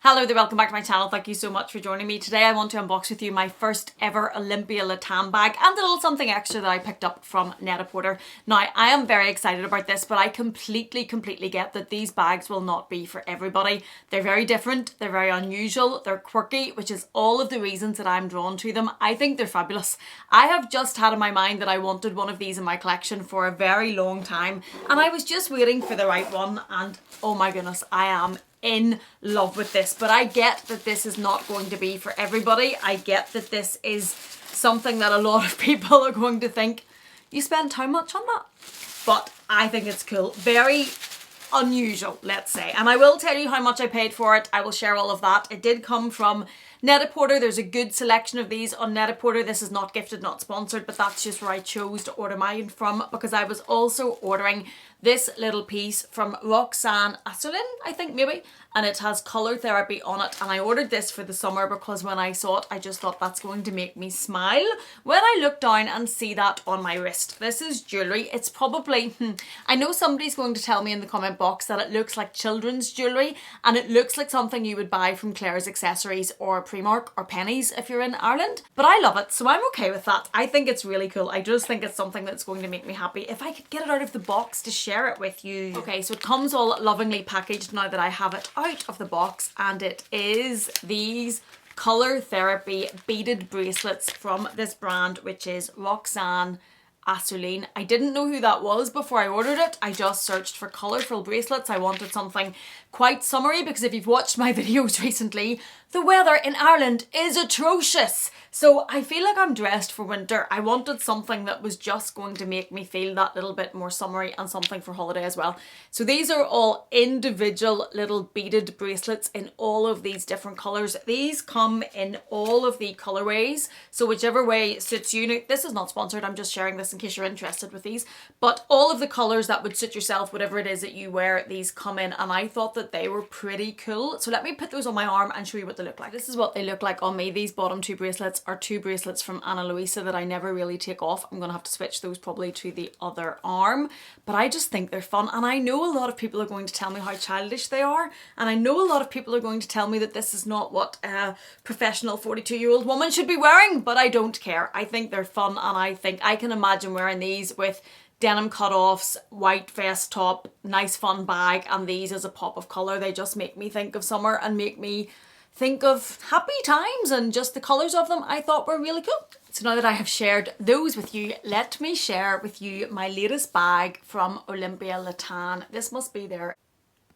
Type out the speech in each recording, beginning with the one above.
Hello there, welcome back to my channel. Thank you so much for joining me. Today I want to unbox with you my first ever Olympia Latan bag and a little something extra that I picked up from Net-a-Porter. Now, I am very excited about this, but I completely get that these bags will not be for everybody. They're very different, they're very unusual, they're quirky, which is all of the reasons that I'm drawn to them. I think they're fabulous. I have just had in my mind that I wanted one of these in my collection for a very long time, and I was just waiting for the right one, and oh my goodness, I am in love with this. But I get that this is not going to be for everybody. I get that this is something that a lot of people are going to think, you spent how much on that? But I think it's cool. Very unusual, let's say. And I will tell you how much I paid for it. I will share all of that. It did come from Net-a-Porter. There's a good selection of these on Net-a-Porter. This is not gifted, not sponsored, but that's just where I chose to order mine from, because I was also ordering this little piece from Roxanne Assoulin, I think maybe, and it has colour therapy on it, and I ordered this for the summer because when I saw it I just thought that's going to make me smile when I look down and see that on my wrist. This is jewellery. It's probably, I know somebody's going to tell me in the comment box that it looks like children's jewellery and it looks like something you would buy from Claire's Accessories or Primark or Penneys if you're in Ireland, but I love it, so I'm okay with that. I think it's really cool. I just think it's something that's going to make me happy. If I could get it out of the box to share it with you. Okay, so it comes all lovingly packaged now that I have it out of the box, and it is these colour therapy beaded bracelets from this brand, which is Roxanne Assoulin. I didn't know who that was before I ordered it. I just searched for colourful bracelets. I wanted something quite summery because if you've watched my videos recently, the weather in Ireland is atrocious. So I feel like I'm dressed for winter. I wanted something that was just going to make me feel that little bit more summery and something for holiday as well. So these are all individual little beaded bracelets in all of these different colours. These come in all of the colourways, so whichever way suits you. Now, this is not sponsored, I'm just sharing this in case you're interested with these, but all of the colours that would suit yourself, whatever it is that you wear, these come in, and I thought that they were pretty cool. So let me put those on my arm and show you what they look like. This is what they look like on me. These bottom two bracelets are two bracelets from Ana Luisa that I never really take off. I'm gonna have to switch those probably to the other arm, but I just think they're fun, and I know a lot of people are going to tell me how childish they are, and I know a lot of people are going to tell me that this is not what a professional 42-year-old woman should be wearing, but I don't care. I think they're fun, and I think I can imagine wearing these with denim cut-offs, white vest top, nice fun bag, and these as a pop of colour. They just make me think of summer and make me think of happy times, and just the colours of them I thought were really cool. So now that I have shared those with you, let me share with you my latest bag from Olympia Latan. This must be their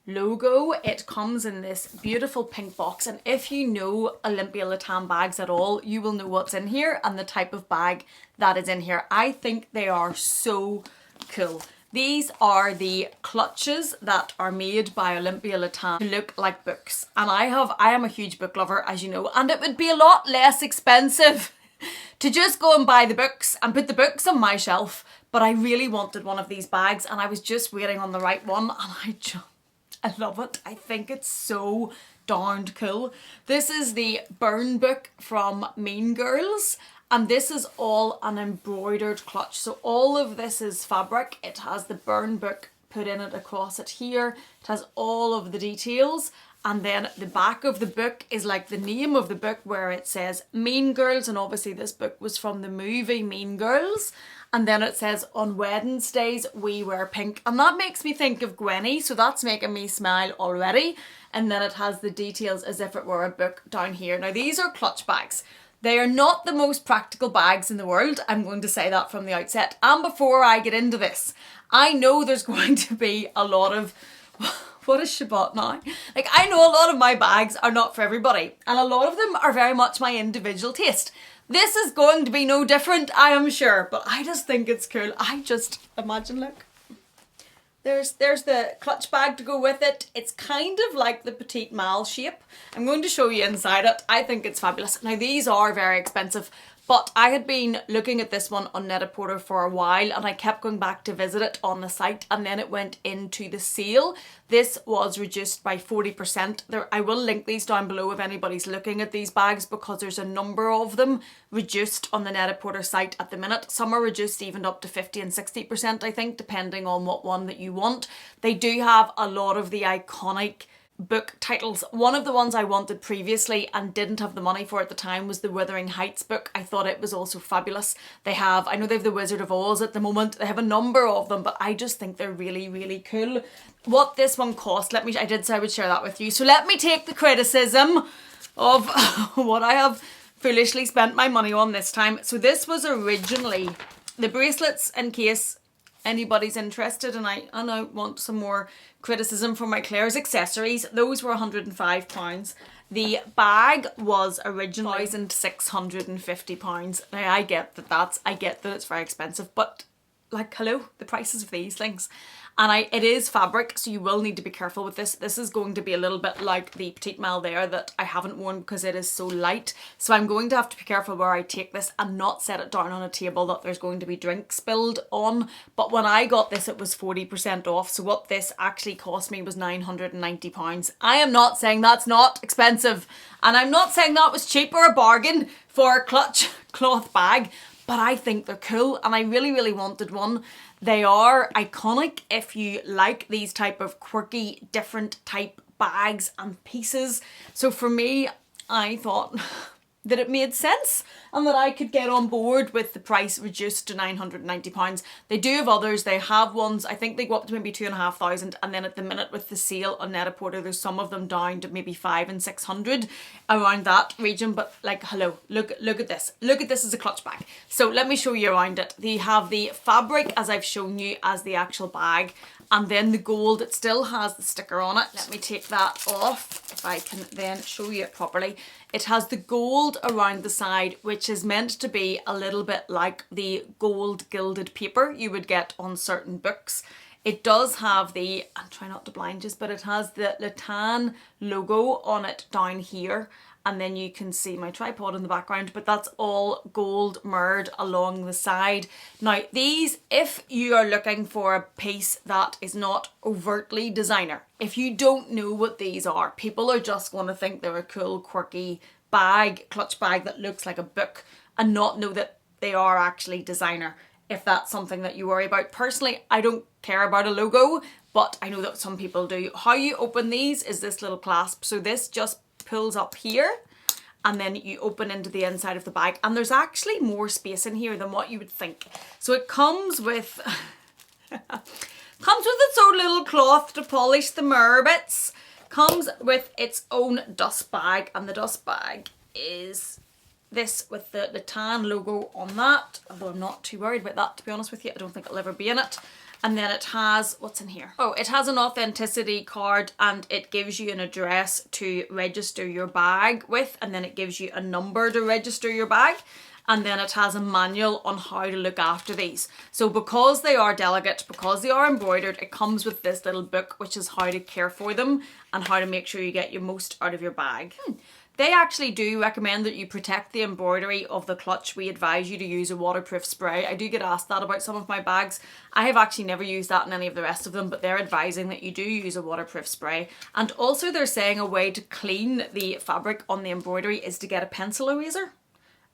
logo. It comes in this beautiful pink box, and if you know Olympia Latan bags at all, you will know what's in here and the type of bag that is in here. I think they are so cool. These are the clutches that are made by Olympia Latan to look like books, and I am a huge book lover, as you know, and it would be a lot less expensive to just go and buy the books and put the books on my shelf, but I really wanted one of these bags and I was just waiting on the right one, and I love it. I think it's so darned cool. This is the Burn book from Mean Girls, and this is all an embroidered clutch. So all of this is fabric. It has the Burn book put in it across it here. It has all of the details. And then the back of the book is like the name of the book where it says Mean Girls. And obviously this book was from the movie Mean Girls. And then it says, on Wednesdays we wear pink. And that makes me think of Gwenny. So that's making me smile already. And then it has the details as if it were a book down here. Now these are clutch bags. They are not the most practical bags in the world. I'm going to say that from the outset. And before I get into this, I know there's going to be a lot of, what is she bought now? Like, I know a lot of my bags are not for everybody, and a lot of them are very much my individual taste. This is going to be no different, I am sure, but I just think it's cool. I just imagine, look. There's the clutch bag to go with it. It's kind of like the petite mal shape. I'm going to show you inside it. I think it's fabulous. Now these are very expensive, but I had been looking at this one on Net-a-Porter for a while, and I kept going back to visit it on the site, and then it went into the sale. This was reduced by 40%. I will link these down below if anybody's looking at these bags, because there's a number of them reduced on the Net-a-Porter site at the minute. Some are reduced even up to 50 and 60%, I think, depending on what one that you want. They do have a lot of the iconic book titles. One of the ones I wanted previously and didn't have the money for at the time was the Wuthering Heights book. I thought it was also fabulous. I know they have the Wizard of Oz at the moment. They have a number of them, but I just think they're really, really cool. What this one cost, I did say I would share that with you. So let me take the criticism of what I have foolishly spent my money on this time. So this was originally the bracelets, in case anybody's interested, and I want some more criticism from my Claire's accessories. Those were £105. The bag was originally £1,650. Now I get that it's very expensive, but like, hello, the prices of these things. And it is fabric, so you will need to be careful with this. This is going to be a little bit like the Petite Mal there that I haven't worn because it is so light. So I'm going to have to be careful where I take this and not set it down on a table that there's going to be drink spilled on. But when I got this, it was 40% off. So what this actually cost me was £990. I am not saying that's not expensive. And I'm not saying that was cheap or a bargain for a clutch cloth bag. But I think they're cool, and I really, really wanted one. They are iconic if you like these type of quirky, different type bags and pieces. So for me, I thought that it made sense and that I could get on board with the price reduced to £990. They do have others. They have ones, I think they go up to maybe 2,500, and then at the minute with the sale on Net-a-Porter, there's some of them down to maybe 500 and 600, around that region. But like, hello, look at this. Look at this as a clutch bag. So let me show you around it. They have the fabric, as I've shown you, as the actual bag. And then the gold, it still has the sticker on it. Let me take that off if I can then show you it properly. It has the gold around the side, which is meant to be a little bit like the gold gilded paper you would get on certain books. It does have the, I'm trying not to blind you, but it has the Latan logo on it down here. And then you can see my tripod in the background, but that's all gold mirrored along the side. Now these, if you are looking for a piece that is not overtly designer, if you don't know what these are, people are just going to think they're a cool, quirky bag, clutch bag that looks like a book, and not know that they are actually designer, if that's something that you worry about. Personally, I don't care about a logo, but I know that some people do. How you open these is this little clasp. So this just pulls up here, and then you open into the inside of the bag, and there's actually more space in here than what you would think. So it comes with its own little cloth to polish the mirror bits, comes with its own dust bag, and the dust bag is this with the tan logo on that, although I'm not too worried about that, to be honest with you. I don't think it'll ever be in it. And then it has, what's in here? Oh, it has an authenticity card, and it gives you an address to register your bag with, and then it gives you a number to register your bag. And then it has a manual on how to look after these. So because they are delicate, because they are embroidered, it comes with this little book, which is how to care for them and how to make sure you get your most out of your bag. They actually do recommend that you protect the embroidery of the clutch. We advise you to use a waterproof spray. I do get asked that about some of my bags. I have actually never used that in any of the rest of them, but they're advising that you do use a waterproof spray. And also they're saying a way to clean the fabric on the embroidery is to get a pencil eraser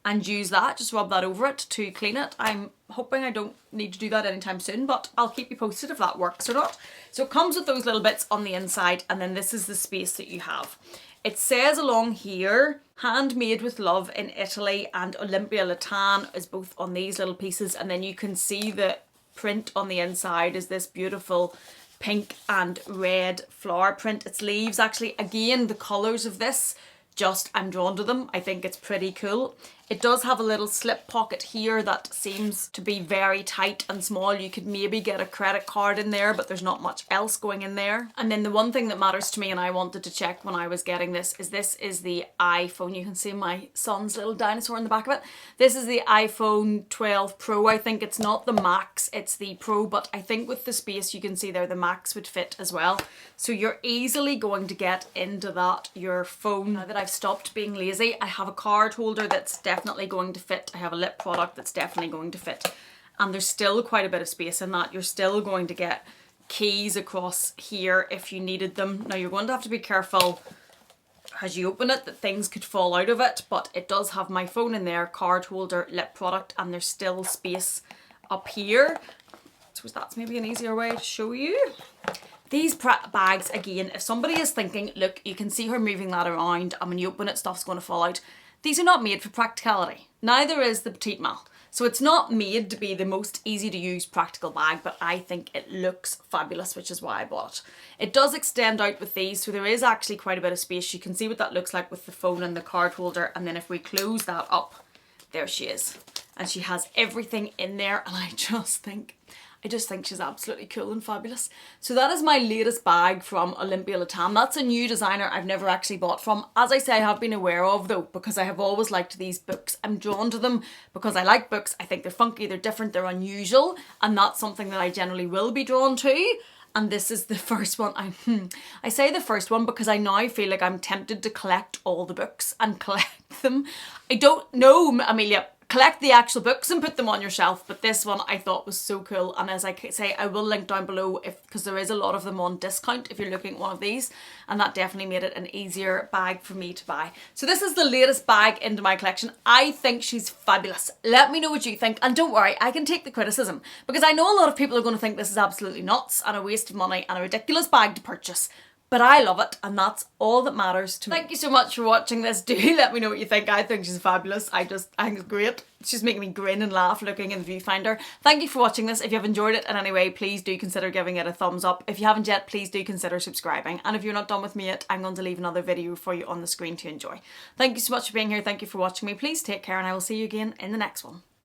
and use that, just rub that over it to clean it. I'm hoping I don't need to do that anytime soon, but I'll keep you posted if that works or not. So it comes with those little bits on the inside, and then this is the space that you have. It says along here, handmade with love in Italy, and Olympia Latan is both on these little pieces. And then you can see the print on the inside is this beautiful pink and red flower print. Its leaves, actually, again, the colours of this, just I'm drawn to them. I think it's pretty cool. It does have a little slip pocket here that seems to be very tight and small. You could maybe get a credit card in there, but there's not much else going in there. And then the one thing that matters to me, and I wanted to check when I was getting this is the iPhone. You can see my son's little dinosaur in the back of it. This is the iPhone 12 Pro. I think it's not the Max, it's the Pro, but I think with the space you can see there, the Max would fit as well. So you're easily going to get into that, your phone. Now that I've stopped being lazy, I have a card holder that's definitely going to fit. I have a lip product that's definitely going to fit. And there's still quite a bit of space in that. You're still going to get keys across here if you needed them. Now you're going to have to be careful as you open it that things could fall out of it, but it does have my phone in there, card holder, lip product, and there's still space up here. I suppose that's maybe an easier way to show you. These bags, again, if somebody is thinking, look, you can see her moving that around and when you open it, stuff's going to fall out. These are not made for practicality. Neither is the Petite Mal. So it's not made to be the most easy to use practical bag, but I think it looks fabulous, which is why I bought it. It does extend out with these, so there is actually quite a bit of space. You can see what that looks like with the phone and the card holder. And then if we close that up, there she is. And she has everything in there. And I just think she's absolutely cool and fabulous. So that is my latest bag from Olympia Latam. That's a new designer I've never actually bought from. As I say, I have been aware of though, because I have always liked these books. I'm drawn to them because I like books. I think they're funky, they're different, they're unusual. And that's something that I generally will be drawn to. And this is the first one. I say the first one because I now feel like I'm tempted to collect all the books and collect them. I don't know, Amelia. Collect the actual books and put them on your shelf, but this one I thought was so cool. And as I say, I will link down below because there is a lot of them on discount if you're looking at one of these, and that definitely made it an easier bag for me to buy. So this is the latest bag into my collection. I think she's fabulous. Let me know what you think, and don't worry, I can take the criticism because I know a lot of people are going to think this is absolutely nuts and a waste of money and a ridiculous bag to purchase. But I love it, and that's all that matters to me. Thank you so much for watching this. Do let me know what you think. I think she's fabulous. I think it's great. She's making me grin and laugh looking in the viewfinder. Thank you for watching this. If you have enjoyed it in any way, please do consider giving it a thumbs up. If you haven't yet, please do consider subscribing. And if you're not done with me yet, I'm going to leave another video for you on the screen to enjoy. Thank you so much for being here. Thank you for watching me. Please take care, and I will see you again in the next one.